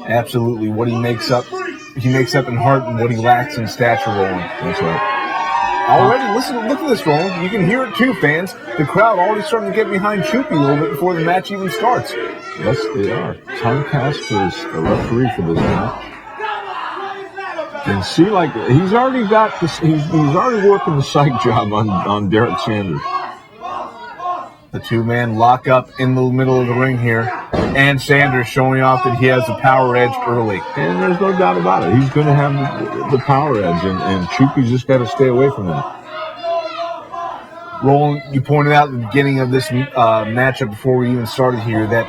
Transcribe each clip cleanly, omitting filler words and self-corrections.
Absolutely. What he makes up in heart and what he lacks in stature, Roland. That's right. Already, look at this, Roland. You can hear it too, fans. The crowd already starting to get behind Chupi a little bit before the match even starts. Yes, they are. Tom Casper is the referee for this match. And see, like, he's already got this. He's already working the psych job on Derek Sanders. The two-man lock up in the middle of the ring here, and Sanders showing off that he has the power edge early. And there's no doubt about it. He's going to have the power edge, and Chupi's just got to stay away from that. Roland, you pointed out at the beginning of this matchup before we even started here that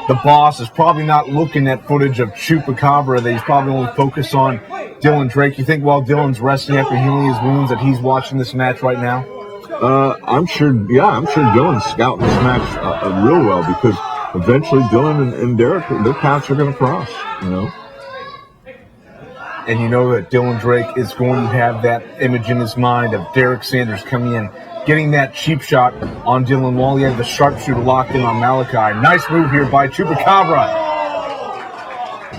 the boss is probably not looking at footage of Chupacabra, that he's probably only focused on Dylan Drake. You think while Dylan's resting after healing his wounds that he's watching this match right now? I'm sure Dylan's scouting this match real well, because eventually Dylan and Derek, their paths are going to cross, you know. And you know that Dylan Drake is going to have that image in his mind of Derek Sanders coming in, getting that cheap shot on Dylan while he had the sharpshooter locked in on Malachi. Nice move here by Chupacabra.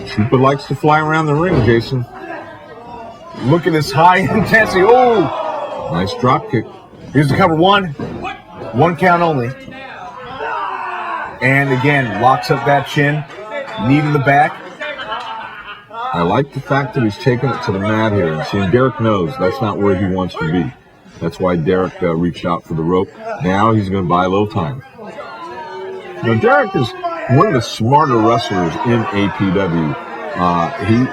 Chupa likes to fly around the ring, Jason. Look at this high intensity. Oh! Nice drop kick. Here's the cover. One count only. And again, locks up that chin, knee to the back. I like the fact that he's taking it to the mat here. And see, Derek knows that's not where he wants to be. That's why Derek reached out for the rope. Now he's going to buy a little time. You know, Derek is one of the smarter wrestlers in APW.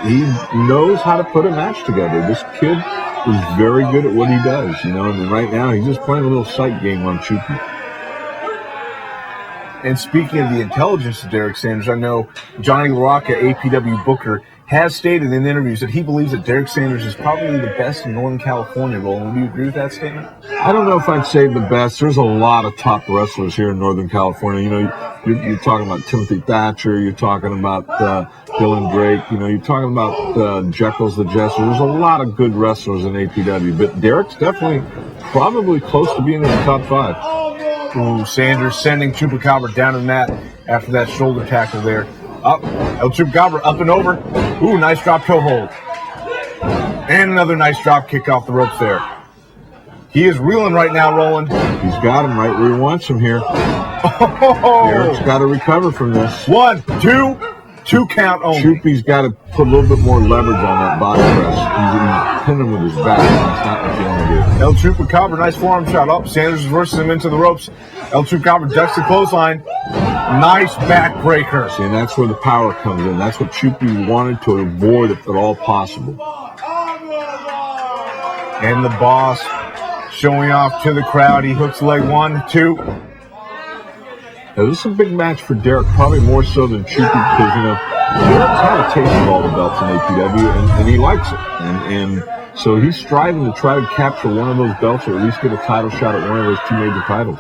He knows how to put a match together. This kid is very good at what he does, you know, and right now he's just playing a little sight game on Chupi. And speaking of the intelligence of Derek Sanders, I know Johnny LaRocca, APW Booker, has stated in interviews that he believes that Derek Sanders is probably the best in Northern California. Roland, do you agree with that statement? I don't know if I'd say the best. There's a lot of top wrestlers here in Northern California. You know, you're talking about Timothy Thatcher, you're talking about Dylan Drake, you know, you're talking about Jekyll's the Jester. There's a lot of good wrestlers in APW, but Derek's definitely probably close to being in the top 5. Ooh, Sanders sending Chupacabra down to the mat after that shoulder tackle there. Up, El Chupacabra up and over. Ooh, nice drop toe hold. And another nice drop kick off the ropes there. He is reeling right now, Roland. He's got him right where he wants him here. Oh. Derek's got to recover from this. 1, 2 count only. Chupi's got to put a little bit more leverage on that body press. He's pinning him with his back. That's not what you want to do. El Chupacabra, nice forearm shot up. Sanders reverses him into the ropes. El Chupacabra ducks the clothesline. Nice backbreaker. See, and that's where the power comes in. That's what Chupi wanted to avoid if at all possible. And the boss showing off to the crowd. He hooks leg 1, 2. Now, this is a big match for Derek, probably more so than Chupi, because, you know, Derek's had a taste of all the belts in APW, and he likes it. And so he's striving to try to capture one of those belts, or at least get a title shot at one of those 2 major titles.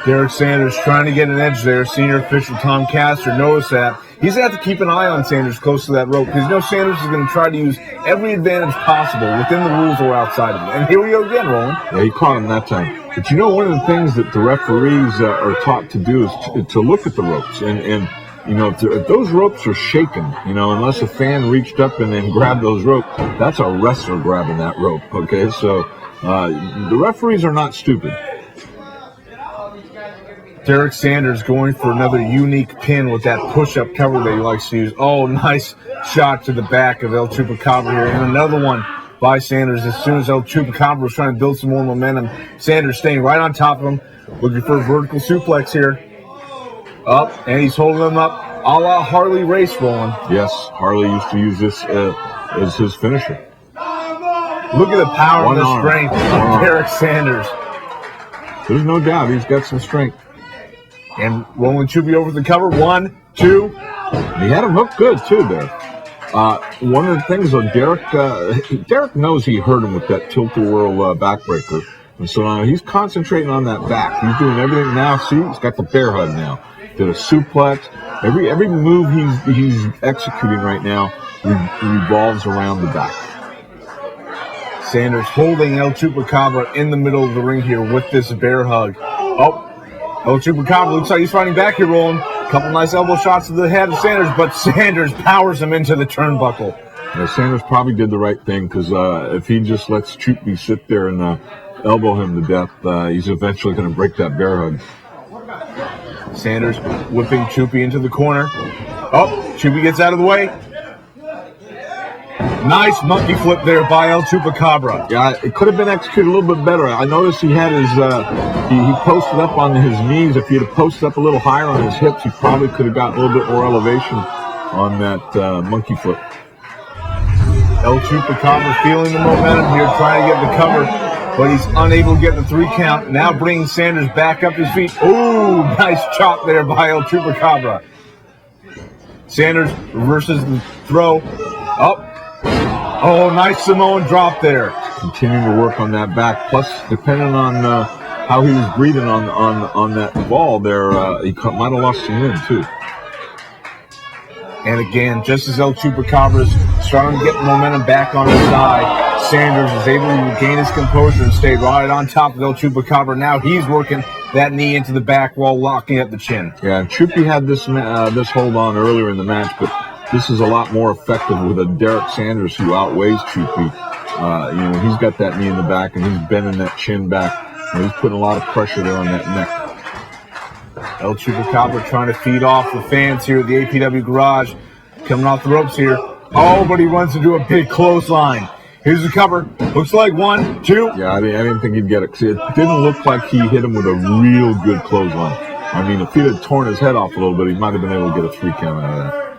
Derek Sanders trying to get an edge there. Senior official Tom Castor noticed that. He's going to have to keep an eye on Sanders close to that rope, because you know Sanders is going to try to use every advantage possible within the rules or outside of it. And here we go again, Roland. Yeah, he caught him that time. But you know, one of the things that the referees are taught to do is to look at the ropes. And you know, if those ropes are shaken, you know, unless a fan reached up and grabbed those ropes, that's a wrestler grabbing that rope, okay? So the referees are not stupid. Derek Sanders going for another unique pin with that push-up cover that he likes to use. Oh, nice shot to the back of El Chupacabra here. And another one by Sanders as soon as El Chupacabra was trying to build some more momentum. Sanders staying right on top of him, looking for a vertical suplex here. Up, and he's holding him up a la Harley Race, Roland. Yes, Harley used to use this as his finisher. Look at the power and the strength of Derek Sanders. There's no doubt he's got some strength. And rolling Chupi over the cover. 1, 2. He had him hooked good, too, there. One of the things, though, Derek knows he hurt him with that tilt-a-whirl backbreaker. And so now he's concentrating on that back. He's doing everything now. See, he's got the bear hug now. Did a suplex. Every move he's executing right now revolves around the back. Sanders holding El Chupacabra in the middle of the ring here with this bear hug. Oh, El Chupacabra looks like he's fighting back here, Roland. Couple nice elbow shots to the head of Sanders, but Sanders powers him into the turnbuckle. Yeah, Sanders probably did the right thing, because if he just lets Chupy sit there and elbow him to death, he's eventually going to break that bear hug. Sanders whipping Chupy into the corner. Oh, Chupy gets out of the way. Nice monkey flip there by El Chupacabra. Yeah, it could have been executed a little bit better. I noticed he had his, he posted up on his knees. If he had posted up a little higher on his hips, he probably could have gotten a little bit more elevation on that monkey flip. El Chupacabra feeling the momentum here, trying to get the cover, but he's unable to get the 3 count. Now bringing Sanders back up his feet. Ooh, nice chop there by El Chupacabra. Sanders reverses the throw. Up. Oh, nice Samoan drop there. Continuing to work on that back. Plus, depending on how he was breathing on that ball there, he might have lost some wind too. And again, just as El Chupacabra is starting to get the momentum back on his side, Sanders is able to regain his composure and stay right on top of El Chupacabra. Now he's working that knee into the back while locking up the chin. Yeah, and Chupy had this hold on earlier in the match, but this is a lot more effective with a Derek Sanders who outweighs Chupy. He's got that knee in the back and he's bending that chin back. And he's putting a lot of pressure there on that neck. El Chupacabra trying to feed off the fans here at the APW garage. Coming off the ropes here. Oh, but he runs into a big clothesline. Here's the cover. Looks like 1, 2. Yeah, I didn't think he'd get it. It didn't look like he hit him with a real good clothesline. I mean, if he'd have torn his head off a little bit, he might have been able to get a 3 count out of that.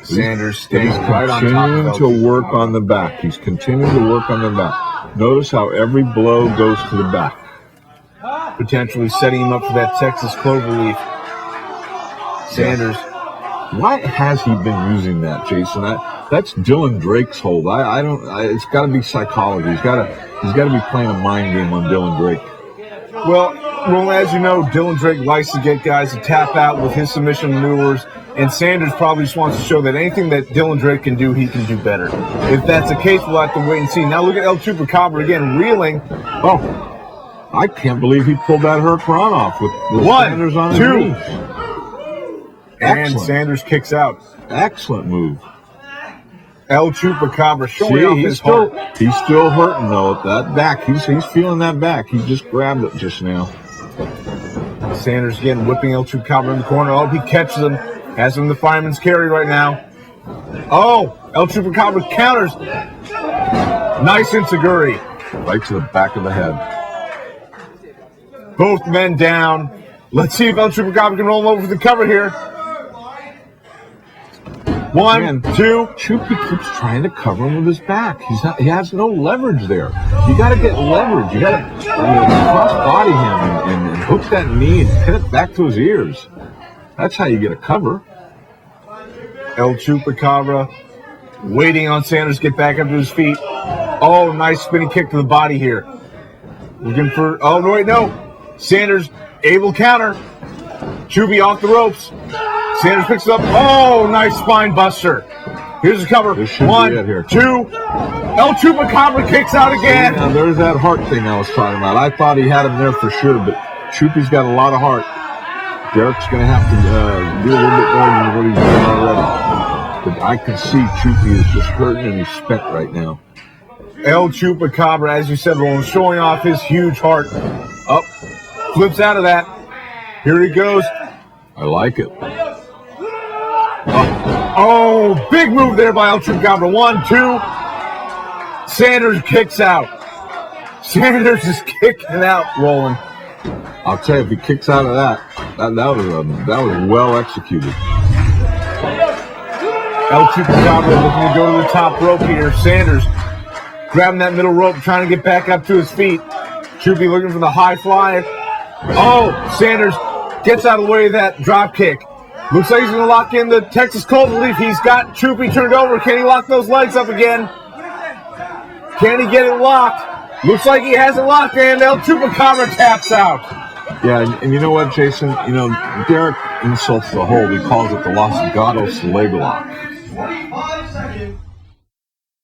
Sanders stays right on top of continuing to work on the back. He's continuing to work on the back. Notice how every blow goes to the back. Potentially setting him up for that Texas cloverleaf. Sanders. Why has he been using that, Jason? That's Dylan Drake's hold. I don't. It's got to be psychology. He's got to be playing a mind game on Dylan Drake. Well, as you know, Dylan Drake likes to get guys to tap out with his submission maneuvers, and Sanders probably just wants to show that anything that Dylan Drake can do, he can do better. If that's the case, we'll have to wait and see. Now look at El Chupacabra again, reeling. Oh, I can't believe he pulled that hurricanrana off with 1, Sanders on his 2. knees. And Excellent. Sanders kicks out. Excellent move. El Chupacabra showing off his heart. He's still hurting though at that back. He's feeling that back. He just grabbed it just now. Sanders again whipping El Chupacabra in the corner. Oh, he catches him. Has him in the fireman's carry right now. Oh, El Chupacabra counters. Nice enziguri. Right to the back of the head. Both men down. Let's see if El Chupacabra can roll him over for the cover here. 1, 2. Chupy keeps trying to cover him with his back. He has no leverage there. You got to get leverage. You got to cross body him and hook that knee and pin it back to his ears. That's how you get a cover. El Chupacabra waiting on Sanders to get back up to his feet. Oh, nice spinning kick to the body here. Looking for. Oh, no, wait, no. Sanders able counter. Chupy off the ropes. Sanders picks it up. Oh, nice spine buster. Here's the cover. 1, 2. El Chupacabra kicks out again. Now, there's that heart thing I was talking about. I thought he had him there for sure, but Chupy's got a lot of heart. Derek's going to have to do a little bit more than what he's doing already. But I can see Chupy is just hurting and he's spent right now. El Chupacabra, as you said, Roland, showing off his huge heart. Up, flips out of that. Here he goes. I like it. Oh, big move there by El Chupacabra. 1, 2. Sanders kicks out. Sanders is kicking out, Roland. I'll tell you, if he kicks out of that was well executed. El Chupacabra looking to go to the top rope here. Sanders grabbing that middle rope, trying to get back up to his feet. Chupy looking for the high fly. Oh, Sanders gets out of the way of that drop kick. Looks like he's going to lock in the Texas cloverleaf. He's got Chupy turned over. Can he lock those legs up again? Can he get it locked? Looks like he has it locked, and El Chupacabra taps out. Yeah, and you know what, Jason? Derek insults the hold. He calls it the Los Gatos leg lock.